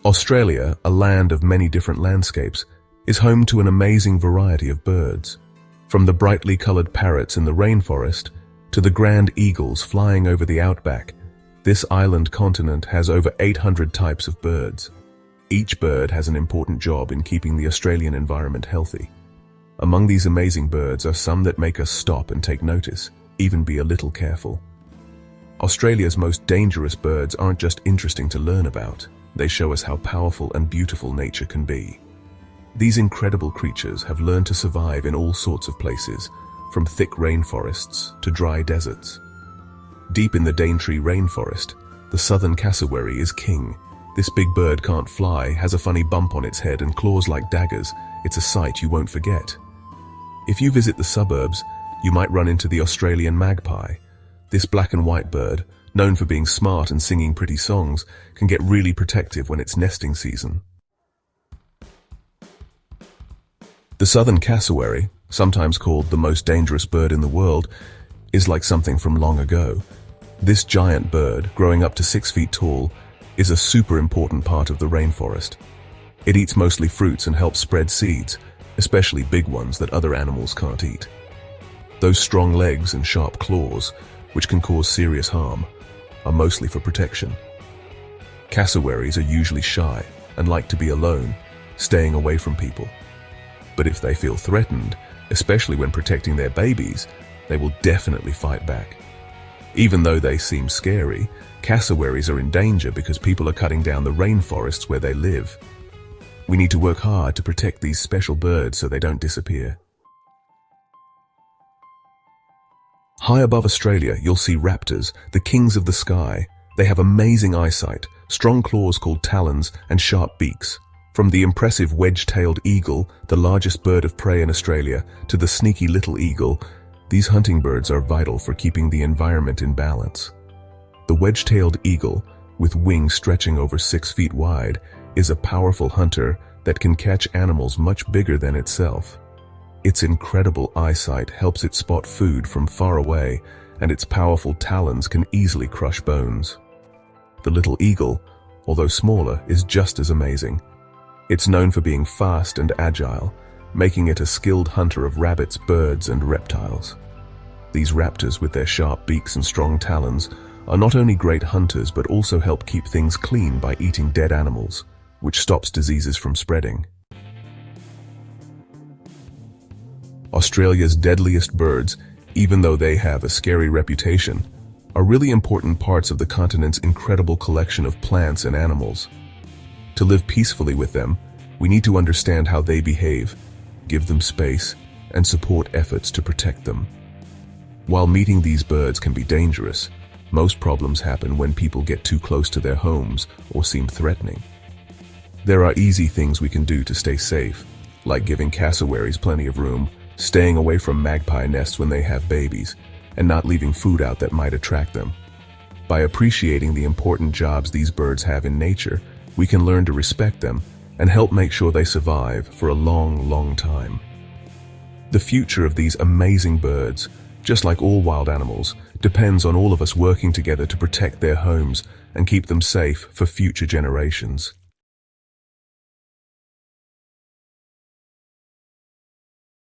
Australia, a land of many different landscapes, is home to an amazing variety of birds. From the brightly colored parrots in the rainforest to the grand eagles flying over the outback, this island continent has over 800 types of birds. Each bird has an important job in keeping the Australian environment healthy. Among these amazing birds are some that make us stop and take notice, even be a little careful. Australia's most dangerous birds aren't just interesting to learn about. They show us how powerful and beautiful nature can be. These incredible creatures have learned to survive in all sorts of places, from thick rainforests to dry deserts. Deep in the Daintree rainforest, the southern cassowary is king. This big bird can't fly, has a funny bump on its head and claws like daggers. It's a sight you won't forget. If you visit the suburbs, you might run into the Australian magpie. This black and white bird, known for being smart and singing pretty songs, can get really protective when it's nesting season. The southern cassowary, sometimes called the most dangerous bird in the world, is like something from long ago. This giant bird, growing up to 6 feet tall, is a super important part of the rainforest. It eats mostly fruits and helps spread seeds, especially big ones that other animals can't eat. Those strong legs and sharp claws, which can cause serious harm, are mostly for protection. Cassowaries are usually shy and like to be alone, staying away from people. But if they feel threatened, especially when protecting their babies, they will definitely fight back. Even though they seem scary, cassowaries are in danger because people are cutting down the rainforests where they live. We need to work hard to protect these special birds so they don't disappear. High above Australia, you'll see raptors, the kings of the sky. They have amazing eyesight, strong claws called talons, and sharp beaks. From the impressive wedge-tailed eagle, the largest bird of prey in Australia, to the sneaky little eagle, these hunting birds are vital for keeping the environment in balance. The wedge-tailed eagle, with wings stretching over 6 feet wide, is a powerful hunter that can catch animals much bigger than itself. Its incredible eyesight helps it spot food from far away, and its powerful talons can easily crush bones. The little eagle, although smaller, is just as amazing. It's known for being fast and agile, making it a skilled hunter of rabbits, birds, and reptiles. These raptors, with their sharp beaks and strong talons, are not only great hunters but also help keep things clean by eating dead animals, which stops diseases from spreading. Australia's deadliest birds, even though they have a scary reputation, are really important parts of the continent's incredible collection of plants and animals. To live peacefully with them, we need to understand how they behave, give them space, and support efforts to protect them. While meeting these birds can be dangerous, most problems happen when people get too close to their homes or seem threatening. There are easy things we can do to stay safe, like giving cassowaries plenty of room, staying away from magpie nests when they have babies, and not leaving food out that might attract them. By appreciating the important jobs these birds have in nature, we can learn to respect them and help make sure they survive for a long, long time. The future of these amazing birds, just like all wild animals, depends on all of us working together to protect their homes and keep them safe for future generations.